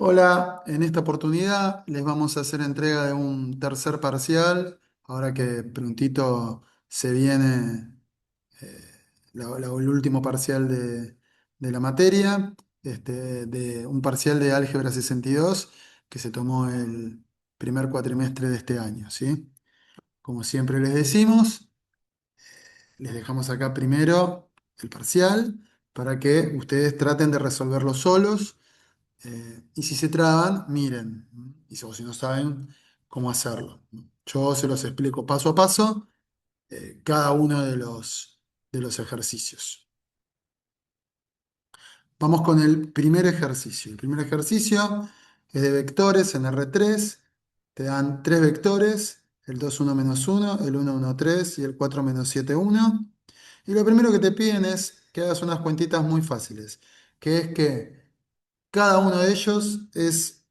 Hola, en esta oportunidad les vamos a hacer entrega de un tercer parcial, ahora que prontito se viene eh, el último parcial de la materia, de un parcial de álgebra 62 que se tomó el primer cuatrimestre de este año, ¿sí? Como siempre les decimos, les dejamos acá primero el parcial para que ustedes traten de resolverlo solos y si se traban, miren, ¿no? O si no saben cómo hacerlo, ¿no? Yo se los explico paso a paso cada uno de los ejercicios. Vamos con el primer ejercicio. El primer ejercicio es de vectores en R3. Te dan tres vectores, el 2 1 menos uno, el 1 1 3 y el 4 menos 7 1. Y lo primero que te piden es que hagas unas cuentitas muy fáciles, que es que cada uno de ellos es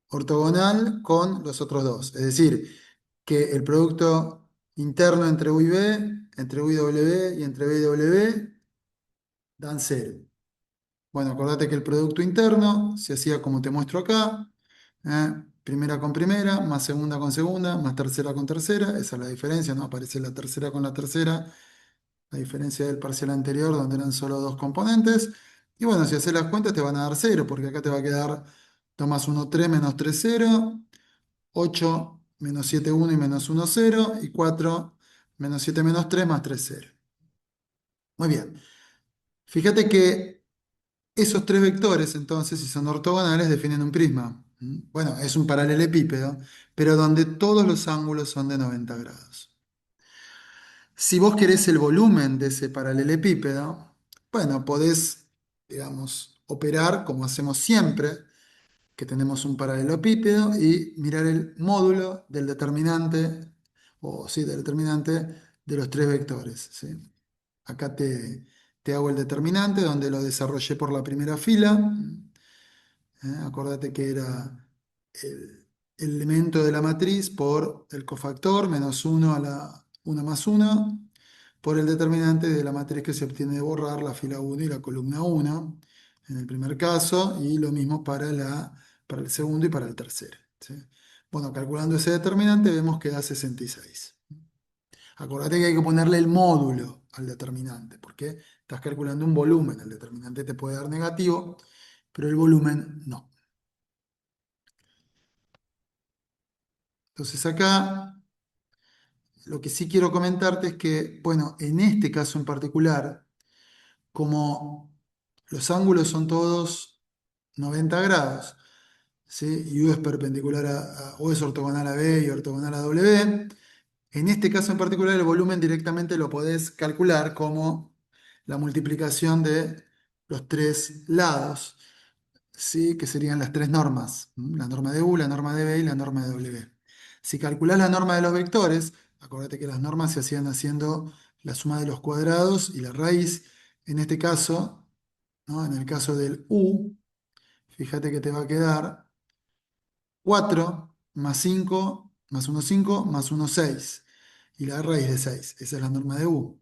ortogonal con los otros dos. Es decir, que el producto interno entre U y B, entre U y W y entre B y W dan cero. Bueno, acordate que el producto interno se hacía como te muestro acá. Primera con primera, más segunda con segunda, más tercera con tercera. Esa es la diferencia, ¿no? Aparece la tercera con la tercera. A diferencia del parcial anterior, donde eran solo dos componentes. Y bueno, si haces las cuentas te van a dar cero, porque acá te va a quedar, tomas uno 3 menos 3 0, 8 menos 7 1 y menos uno 0, y 4 menos 7 menos 3 más 3 0. Muy bien. Fíjate que esos tres vectores, entonces, si son ortogonales, definen un prisma. ¿Mm? Bueno, es un paralelepípedo, pero donde todos los ángulos son de 90 grados. Si vos querés el volumen de ese paralelepípedo, bueno, podés, digamos, operar como hacemos siempre, que tenemos un paralelepípedo y mirar el módulo del determinante, o sí, del determinante de los tres vectores, ¿sí? Acá te hago el determinante donde lo desarrollé por la primera fila. Acordate que era el elemento de la matriz por el cofactor menos uno a la 1 más uno por el determinante de la matriz que se obtiene de borrar la fila uno y la columna uno en el primer caso, y lo mismo para el segundo y para el tercero, ¿sí? Bueno, calculando ese determinante vemos que da 66. Acordate que hay que ponerle el módulo al determinante, porque estás calculando un volumen. El determinante te puede dar negativo, pero el volumen no. Entonces acá lo que sí quiero comentarte es que, bueno, en este caso en particular, como los ángulos son todos 90 grados, ¿sí? Y U es perpendicular o es ortogonal a B y ortogonal a W, en este caso en particular el volumen directamente lo podés calcular como la multiplicación de los tres lados, ¿sí? Que serían las tres normas, ¿m? La norma de U, la norma de B y la norma de W. Si calculás la norma de los vectores, acordate que las normas se hacían haciendo la suma de los cuadrados y la raíz. En este caso, ¿no? En el caso del U, fíjate que te va a quedar 4 más 5 más uno 5 más uno 6 y la raíz de 6. Esa es la norma de U.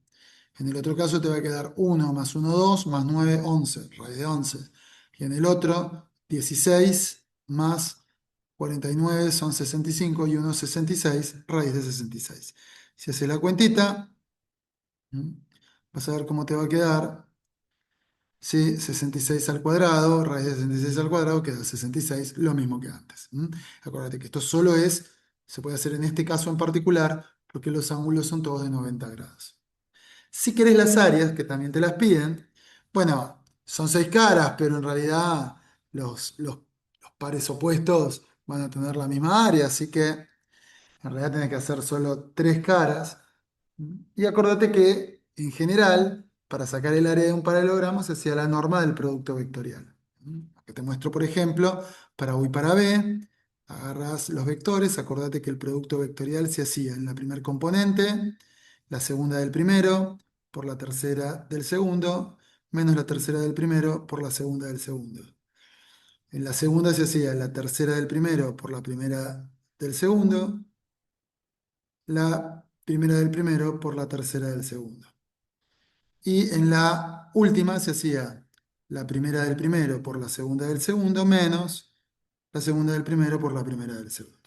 En el otro caso te va a quedar uno más uno 2 más 9 11 raíz de 11. Y en el otro 16 más 49 son 65 y uno 66 raíz de 66. Si haces la cuentita, ¿m? Vas a ver cómo te va a quedar. Sí, 66 al cuadrado, raíz de 66 al cuadrado queda 66, lo mismo que antes. Acuérdate que esto solo se puede hacer en este caso en particular, porque los ángulos son todos de 90 grados. Si querés las áreas, que también te las piden, bueno, son seis caras, pero en realidad los pares opuestos van a tener la misma área, así que en realidad tenés que hacer solo tres caras. Y acordate que, en general, para sacar el área de un paralelogramo se hacía la norma del producto vectorial. Que te muestro, por ejemplo, para U y para B, agarras los vectores, acordate que el producto vectorial se hacía en la primer componente, la segunda del primero, por la tercera del segundo, menos la tercera del primero por la segunda del segundo. En la segunda se hacía la tercera del primero por la primera del segundo, la primera del primero por la tercera del segundo. Y en la última se hacía la primera del primero por la segunda del segundo menos la segunda del primero por la primera del segundo.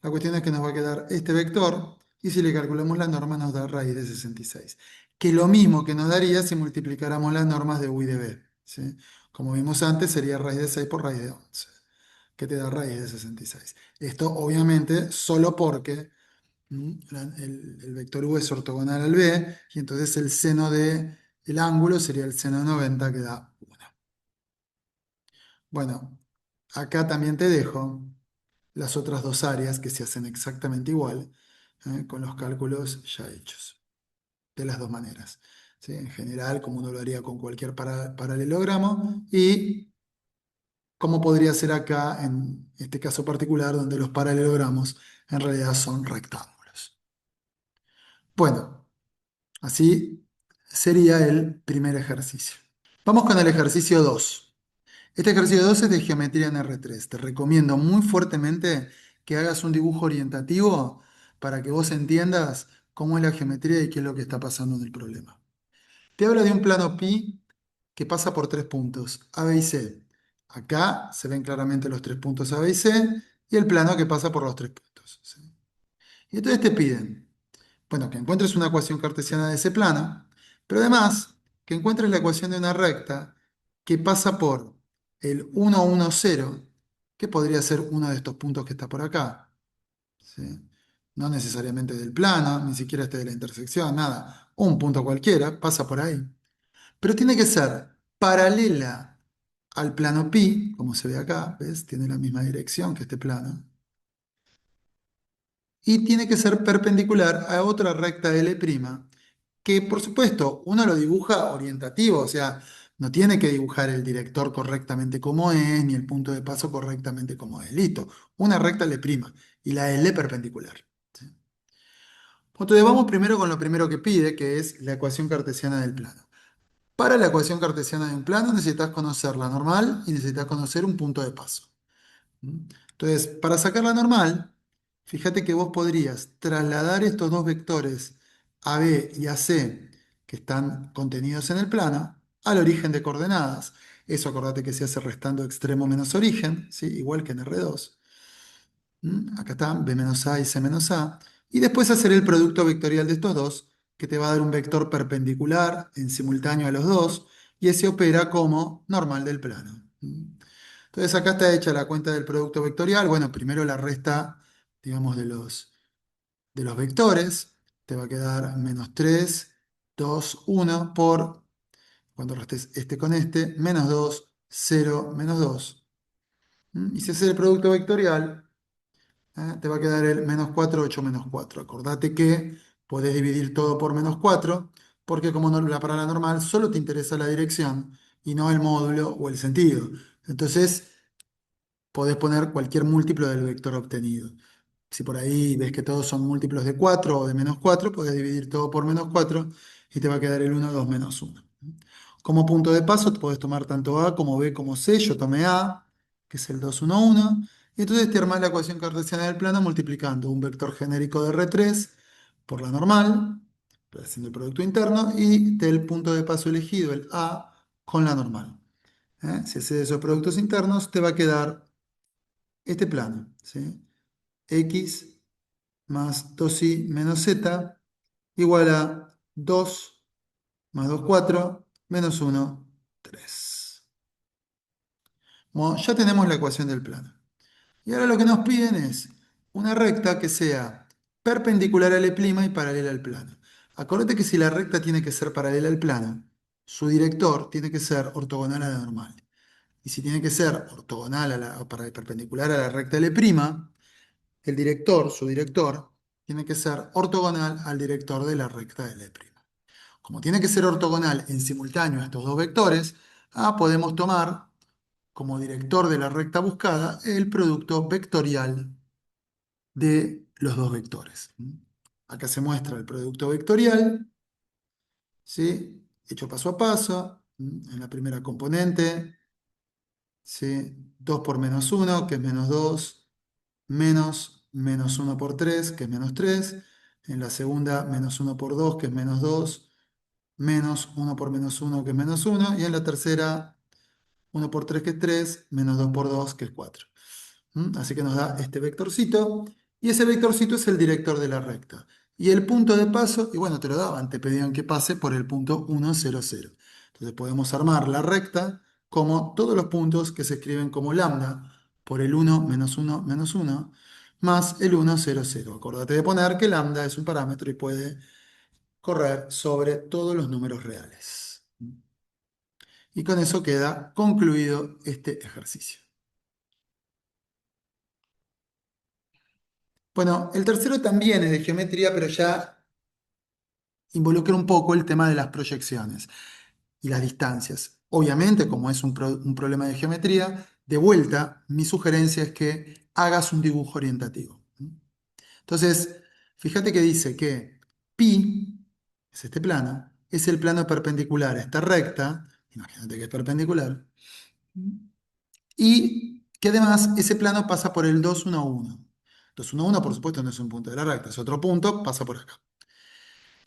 La cuestión es que nos va a quedar este vector y si le calculamos la norma nos da raíz de 66, que es lo mismo que nos daría si multiplicáramos las normas de U y de B. ¿Sí? Como vimos antes, sería raíz de 6 por raíz de 11, que te da raíz de 66. Esto obviamente solo porque el vector U es ortogonal al B y entonces el seno del ángulo sería el seno de 90 que da 1. Bueno, acá también te dejo las otras dos áreas que se hacen exactamente igual, con los cálculos ya hechos, de las dos maneras. ¿Sí? En general, como uno lo haría con cualquier paralelogramo, y como podría ser acá en este caso particular, donde los paralelogramos en realidad son rectángulos. Bueno, así sería el primer ejercicio. Vamos con el ejercicio 2. Este ejercicio 2 es de geometría en R3. Te recomiendo muy fuertemente que hagas un dibujo orientativo para que vos entiendas cómo es la geometría y qué es lo que está pasando en el problema. Te habla de un plano pi que pasa por tres puntos, A, B y C. Acá se ven claramente los tres puntos A, B y C y el plano que pasa por los tres puntos. ¿Sí? Y entonces te piden, bueno, que encuentres una ecuación cartesiana de ese plano, pero además que encuentres la ecuación de una recta que pasa por el 1, 1, 0, que podría ser uno de estos puntos que está por acá. ¿Sí? No necesariamente del plano, ni siquiera este de la intersección, nada. Un punto cualquiera pasa por ahí. Pero tiene que ser paralela al plano pi, como se ve acá, ¿ves? Tiene la misma dirección que este plano y tiene que ser perpendicular a otra recta L', que por supuesto uno lo dibuja orientativo, o sea, no tiene que dibujar el director correctamente como es, ni el punto de paso correctamente como es. Listo, una recta L' y la L perpendicular. ¿Sí? Entonces vamos primero con lo primero que pide, que es la ecuación cartesiana del plano. Para la ecuación cartesiana de un plano necesitas conocer la normal y necesitas conocer un punto de paso. Entonces, para sacar la normal, fíjate que vos podrías trasladar estos dos vectores a B y a C que están contenidos en el plano al origen de coordenadas. Eso acordate que se hace restando extremo menos origen, ¿sí? Igual que en R2. Acá están B menos A y C menos A. Y después hacer el producto vectorial de estos dos, que te va a dar un vector perpendicular en simultáneo a los dos, y ese opera como normal del plano. Entonces acá está hecha la cuenta del producto vectorial. Bueno, primero la resta, digamos, de los vectores. Te va a quedar menos 3, 2, 1 por, cuando restes este con este, menos 2, 0, menos 2. Y si haces el producto vectorial, te va a quedar el menos 4, 8, menos 4. Acordate que podés dividir todo por menos 4, porque como la parada normal solo te interesa la dirección y no el módulo o el sentido. Entonces, podés poner cualquier múltiplo del vector obtenido. Si por ahí ves que todos son múltiplos de 4 o de menos 4, podés dividir todo por menos 4 y te va a quedar el 1, 2, menos 1. Como punto de paso, podés tomar tanto A como B como C. Yo tomé A, que es el 2, 1, 1. Y entonces te armás la ecuación cartesiana del plano multiplicando un vector genérico de R3 por la normal, haciendo el producto interno, y del punto de paso elegido, el A, con la normal. Si haces esos productos internos, te va a quedar este plano, ¿sí? X más 2y menos z igual a 2 más 2, 4, menos 1, 3. Bueno, ya tenemos la ecuación del plano. Y ahora lo que nos piden es una recta que sea perpendicular al E' y paralela al plano. Acordate que si la recta tiene que ser paralela al plano, su director tiene que ser ortogonal a la normal. Y si tiene que ser ortogonal o perpendicular a la recta L', el director, su director, tiene que ser ortogonal al director de la recta de L'. Como tiene que ser ortogonal en simultáneo a estos dos vectores, podemos tomar como director de la recta buscada el producto vectorial de los dos vectores. Acá se muestra el producto vectorial, ¿sí? Hecho paso a paso. En la primera componente, ¿sí? 2 por menos 1, que es menos 2, menos menos 1 por 3, que es menos 3. En la segunda, menos 1 por 2, que es menos 2, menos 1 por menos 1, que es menos 1. Y en la tercera, 1 por 3, que es 3, menos 2 por 2, que es 4. ¿Mm? Así que nos da este vectorcito, y ese vectorcito es el director de la recta. Y el punto de paso, y bueno, te lo daban, te pedían que pase por el punto 1, 0, 0. Entonces podemos armar la recta como todos los puntos que se escriben como lambda por el 1, menos 1, menos 1, más el 1, 0, 0. Acordate de poner que lambda es un parámetro y puede correr sobre todos los números reales. Y con eso queda concluido este ejercicio. Bueno, el tercero también es de geometría, pero ya involucra un poco el tema de las proyecciones y las distancias. Obviamente, como es un problema de geometría, de vuelta, mi sugerencia es que hagas un dibujo orientativo. Entonces, fíjate que dice que pi, es este plano, es el plano perpendicular a esta recta, imagínate que es perpendicular, y que además ese plano pasa por el 2, 1, 1. 2, 1, 1, por supuesto, no es un punto de la recta, es otro punto, pasa por acá.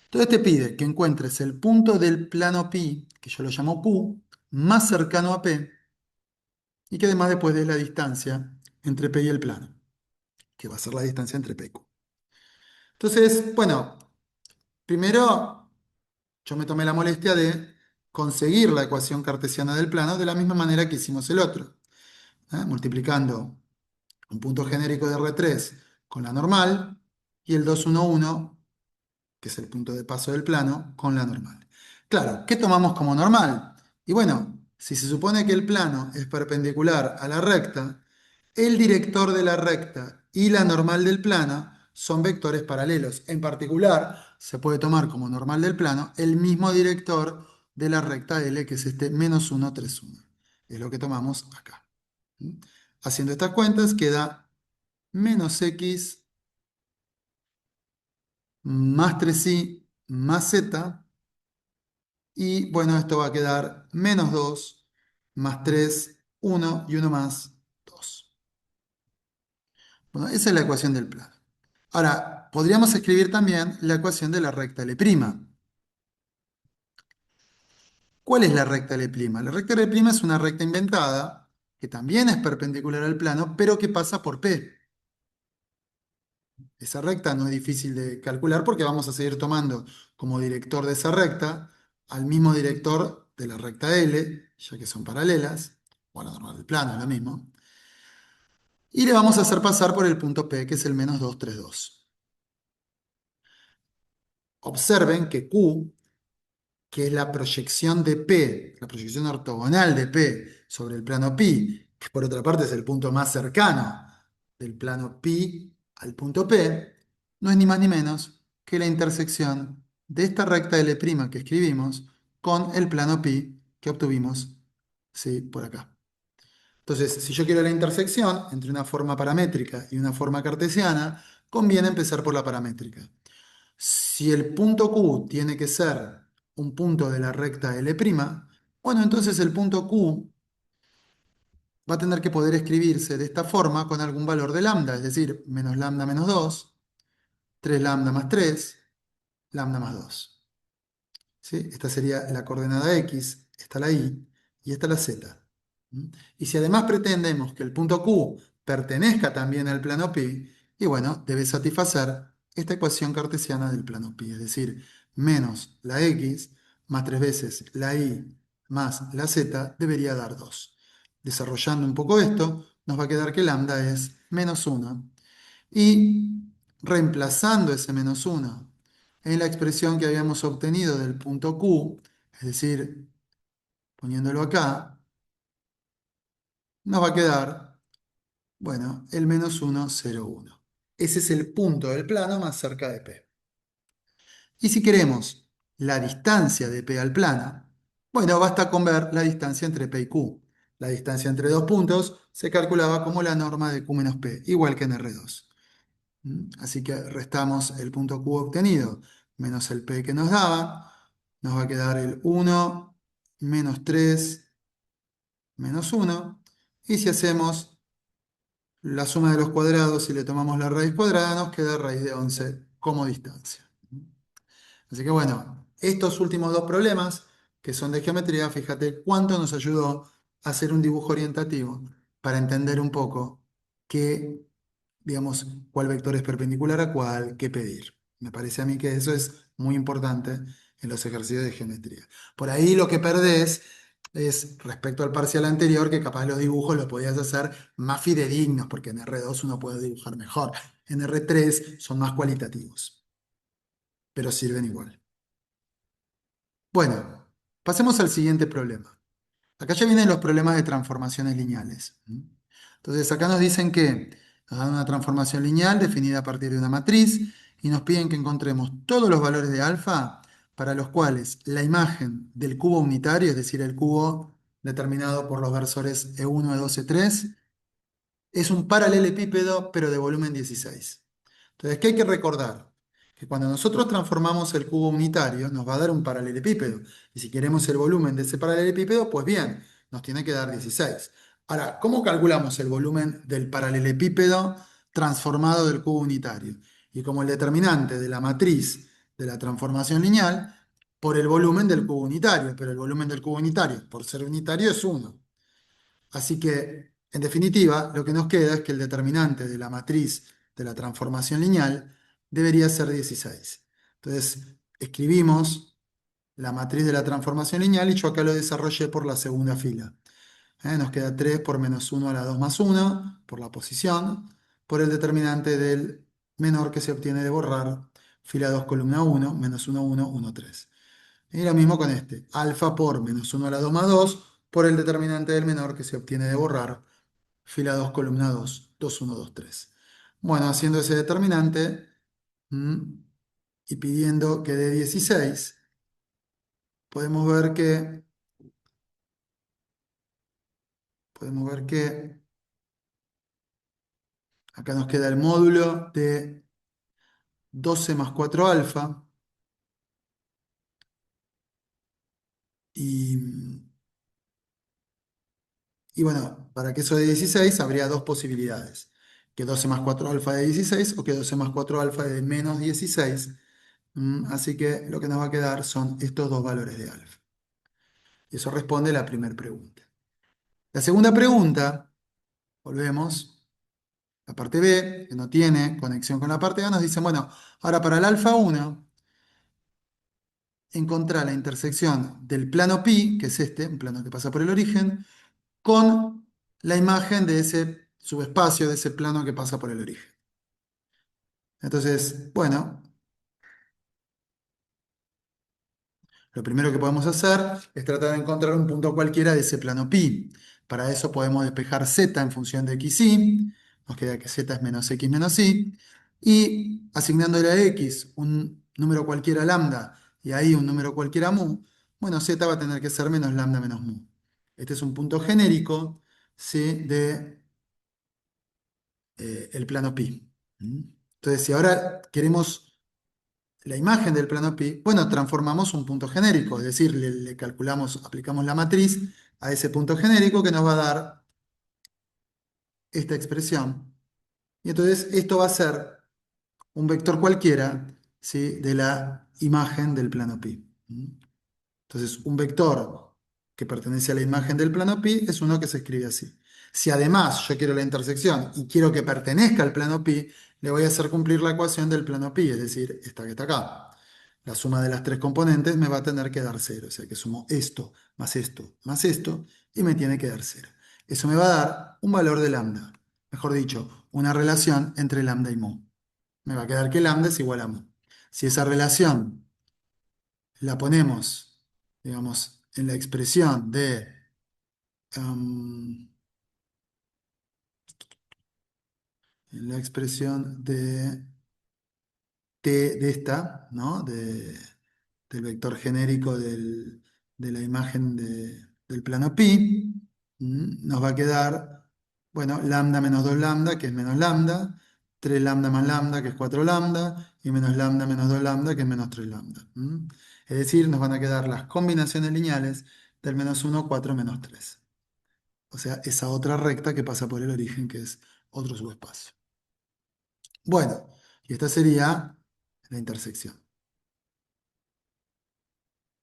Entonces te pide que encuentres el punto del plano pi, que yo lo llamo Q, más cercano a P, y que además después des la distancia entre P y el plano, que va a ser la distancia entre P y Q. Entonces, bueno, primero yo me tomé la molestia de conseguir la ecuación cartesiana del plano de la misma manera que hicimos el otro, multiplicando un punto genérico de R3 con la normal y el 2, 1, 1, que es el punto de paso del plano, con la normal. Claro, ¿qué tomamos como normal? Y bueno, si se supone que el plano es perpendicular a la recta, el director de la recta y la normal del plano son vectores paralelos. En particular, se puede tomar como normal del plano el mismo director de la recta L, que es este menos 1, 3, 1. Es lo que tomamos acá. ¿Mm? Haciendo estas cuentas queda menos x más 3y más z. Y bueno, esto va a quedar menos 2 más 3 1 y uno más 2. Bueno, esa es la ecuación del plano. Ahora, podríamos escribir también la ecuación de la recta L'. ¿Cuál es la recta L'? La recta L' es una recta inventada que también es perpendicular al plano, pero que pasa por P. Esa recta no es difícil de calcular porque vamos a seguir tomando como director de esa recta al mismo director de la recta L, ya que son paralelas, o a la normal del plano, es lo mismo, y le vamos a hacer pasar por el punto P, que es el menos 2, 3, 2. Observen que Q, que es la proyección de P, la proyección ortogonal de P sobre el plano pi, que por otra parte es el punto más cercano del plano pi al punto P, no es ni más ni menos que la intersección de esta recta L' que escribimos con el plano pi que obtuvimos, ¿sí?, por acá. Entonces, si yo quiero la intersección entre una forma paramétrica y una forma cartesiana, conviene empezar por la paramétrica. Si el punto Q tiene que ser un punto de la recta L', bueno, entonces el punto Q va a tener que poder escribirse de esta forma con algún valor de lambda, es decir, menos lambda menos 2, 3 lambda más 3, lambda más 2. ¿Sí? Esta sería la coordenada X, esta la Y y esta la Z. ¿Mm? Y si además pretendemos que el punto Q pertenezca también al plano pi, y bueno, debe satisfacer esta ecuación cartesiana del plano pi, es decir, menos la X más 3 veces la Y más la Z debería dar 2. Desarrollando un poco esto, nos va a quedar que lambda es menos 1. Y reemplazando ese menos 1 en la expresión que habíamos obtenido del punto Q, es decir, poniéndolo acá, nos va a quedar, bueno, el menos 1, 0, 1. Ese es el punto del plano más cerca de P. Y si queremos la distancia de P al plano, bueno, basta con ver la distancia entre P y Q. La distancia entre dos puntos se calculaba como la norma de Q menos P, igual que en R2. Así que restamos el punto Q obtenido menos el P que nos daba. Nos va a quedar el 1 menos 3 menos 1. Y si hacemos la suma de los cuadrados y le tomamos la raíz cuadrada, nos queda raíz de 11 como distancia. Así que bueno, estos últimos dos problemas que son de geometría, fíjate cuánto nos ayudó a hacer un dibujo orientativo para entender un poco qué, digamos, cuál vector es perpendicular a cuál, qué pedir. Me parece a mí que eso es muy importante en los ejercicios de geometría. Por ahí lo que perdés es respecto al parcial anterior, que capaz los dibujos los podías hacer más fidedignos, porque en R2 uno puede dibujar mejor. En R3 son más cualitativos, pero sirven igual. Bueno, pasemos al siguiente problema. Acá ya vienen los problemas de transformaciones lineales. ¿Mm? Entonces, acá nos dicen que nos dan una transformación lineal definida a partir de una matriz y nos piden que encontremos todos los valores de alfa para los cuales la imagen del cubo unitario, es decir, el cubo determinado por los versores E1, E2, E3, es un paralelepípedo, pero de volumen 16. Entonces, ¿qué hay que recordar? Que cuando nosotros transformamos el cubo unitario, nos va a dar un paralelepípedo. Y si queremos el volumen de ese paralelepípedo, pues bien, nos tiene que dar 16. Ahora, ¿cómo calculamos el volumen del paralelepípedo transformado del cubo unitario? Y como el determinante de la matriz de la transformación lineal, por el volumen del cubo unitario. Pero el volumen del cubo unitario, por ser unitario, es 1. Así que, en definitiva, lo que nos queda es que el determinante de la matriz de la transformación lineal debería ser 16. Entonces, escribimos la matriz de la transformación lineal y yo acá lo desarrollé por la segunda fila. Nos queda 3 por menos 1 a la 2 más 1, por la posición, por el determinante del menor que se obtiene de borrar, fila 2 columna 1, menos 1, 1, 1, 3. Y lo mismo con este, alfa por menos 1 a la 2 más 2 por el determinante del menor que se obtiene de borrar, fila 2 columna 2, 2, 1, 2, 3. Bueno, haciendo ese determinante y pidiendo que dé 16, podemos ver que acá nos queda el módulo de 12 más 4 alfa y, y bueno, para que eso dé 16 habría dos posibilidades. Que 12 más 4 alfa de 16 o que 12 más 4 alfa de menos 16. Así que lo que nos va a quedar son estos dos valores de alfa. Y eso responde a la primera pregunta. La segunda pregunta, volvemos, la parte B, que no tiene conexión con la parte A, nos dice, bueno, ahora para el alfa 1, encontrar la intersección del plano pi, que es este, un plano que pasa por el origen, con la imagen de ese subespacio, de ese plano que pasa por el origen. Entonces, bueno, lo primero que podemos hacer es tratar de encontrar un punto cualquiera de ese plano pi. Para eso podemos despejar z en función de x, y. Nos queda que z es menos x menos y. Y asignándole a x un número cualquiera lambda y ahí un número cualquiera mu, bueno, z va a tener que ser menos lambda menos mu. Este es un punto genérico, ¿sí? de el plano pi. ¿Mm? Entonces, si ahora queremos la imagen del plano pi, bueno, transformamos un punto genérico, es decir, le calculamos, aplicamos la matriz a ese punto genérico que nos va a dar esta expresión. Y entonces esto va a ser un vector cualquiera, ¿sí? de la imagen del plano pi. ¿Mm? Entonces, un vector que pertenece a la imagen del plano pi es uno que se escribe así. Si además yo quiero la intersección y quiero que pertenezca al plano pi, le voy a hacer cumplir la ecuación del plano pi, es decir, esta que está acá. La suma de las tres componentes me va a tener que dar cero, o sea que sumo esto más esto y me tiene que dar cero. Eso me va a dar un valor de lambda, mejor dicho, una relación entre lambda y mu. Me va a quedar que lambda es igual a mu. Si esa relación la ponemos, digamos, en la expresión em, en la expresión de t de esta, ¿no? Del vector genérico de la imagen del plano pi, nos va a quedar, bueno, lambda menos 2 lambda, que es menos lambda, 3 lambda más lambda, que es 4 lambda, y menos lambda menos 2 lambda, que es menos 3 lambda. Es decir, nos van a quedar las combinaciones lineales del menos 1, 4, menos 3. O sea, esa otra recta que pasa por el origen, que es otro subespacio. Bueno, y esta sería la intersección.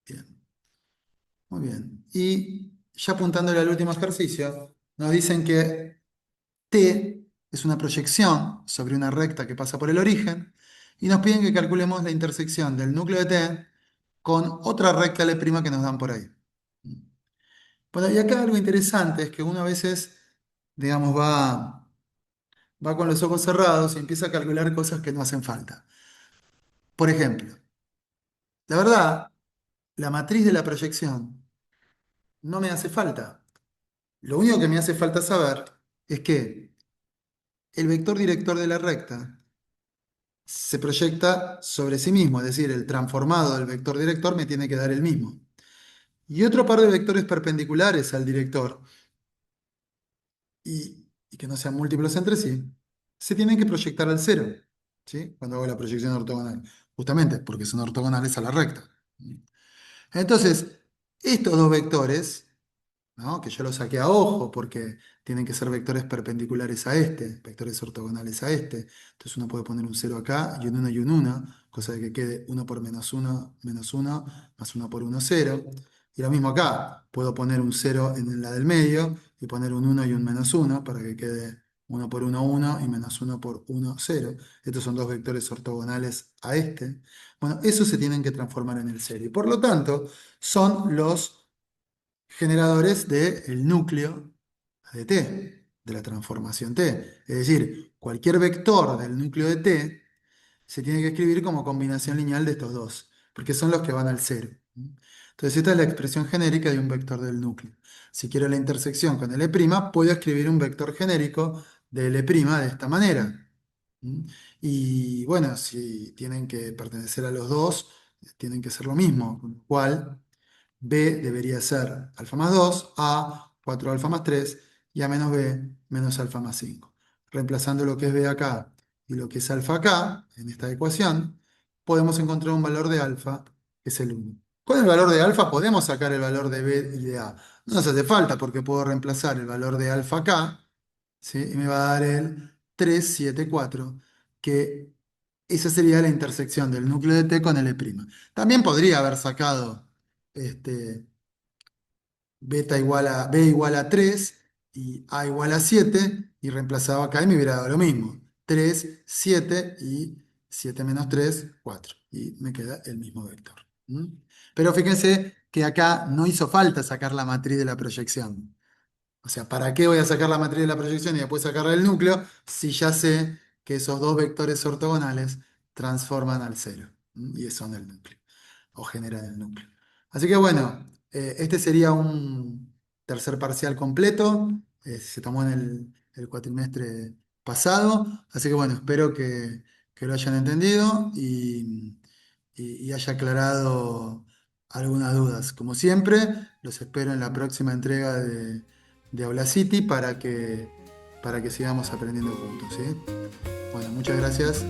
Bien, muy bien. Y ya apuntándole al último ejercicio, nos dicen que T es una proyección sobre una recta que pasa por el origen y nos piden que calculemos la intersección del núcleo de T con otra recta L' que nos dan por ahí. Bueno, y acá algo interesante es que uno a veces, digamos, va con los ojos cerrados y empieza a calcular cosas que no hacen falta. Por ejemplo, la verdad, la matriz de la proyección no me hace falta. Lo único que me hace falta saber es que el vector director de la recta se proyecta sobre sí mismo, es decir, el transformado del vector director me tiene que dar el mismo. Y otro par de vectores perpendiculares al director, y que no sean múltiplos entre sí, se tienen que proyectar al cero, ¿sí? Cuando hago la proyección ortogonal, justamente porque son ortogonales a la recta. Entonces, estos dos vectores, ¿no? Que yo lo saqué a ojo porque tienen que ser vectores perpendiculares a este, vectores ortogonales a este. Entonces uno puede poner un cero acá y un uno y un uno, cosa de que quede uno por menos uno más uno por uno 0. Y lo mismo acá, puedo poner un cero en la del medio y poner un uno y un menos uno para que quede uno por uno 1 y menos uno por uno 0. Estos son dos vectores ortogonales a este. Bueno, esos se tienen que transformar en el cero. Y por lo tanto, son los generadores del núcleo de T, de la transformación T. Es decir, cualquier vector del núcleo de T se tiene que escribir como combinación lineal de estos dos, porque son los que van al cero. Entonces, esta es la expresión genérica de un vector del núcleo. Si quiero la intersección con L', puedo escribir un vector genérico de L' de esta manera. ¿Mm? Y bueno, si tienen que pertenecer a los dos, tienen que ser lo mismo, con lo cual B debería ser alfa más 2, A 4 alfa más 3 y A menos B menos alfa más 5. Reemplazando lo que es B acá y lo que es alfa acá, en esta ecuación, podemos encontrar un valor de alfa, que es el 1. Con el valor de alfa podemos sacar el valor de B y de A. No nos hace falta porque puedo reemplazar el valor de alfa acá, ¿sí? Y me va a dar el 374, que esa sería la intersección del núcleo de T con L'. También podría haber sacado este, B igual a 3 y A igual a 7 y reemplazaba acá y me hubiera dado lo mismo. 3 7 y 7 menos 3 4. Y me queda el mismo vector. ¿Mm? Pero fíjense que acá no hizo falta sacar la matriz de la proyección. O sea, ¿para qué voy a sacar la matriz de la proyección y después sacarla del núcleo si ya sé que esos dos vectores ortogonales transforman al cero? Y son el núcleo, o generan el núcleo. Así que bueno, este sería un tercer parcial completo. Se tomó en el cuatrimestre pasado. Así que bueno, espero que lo hayan entendido y haya aclarado algunas dudas. Como siempre, los espero en la próxima entrega de Audacity para que sigamos aprendiendo juntos, ¿sí? Bueno, muchas gracias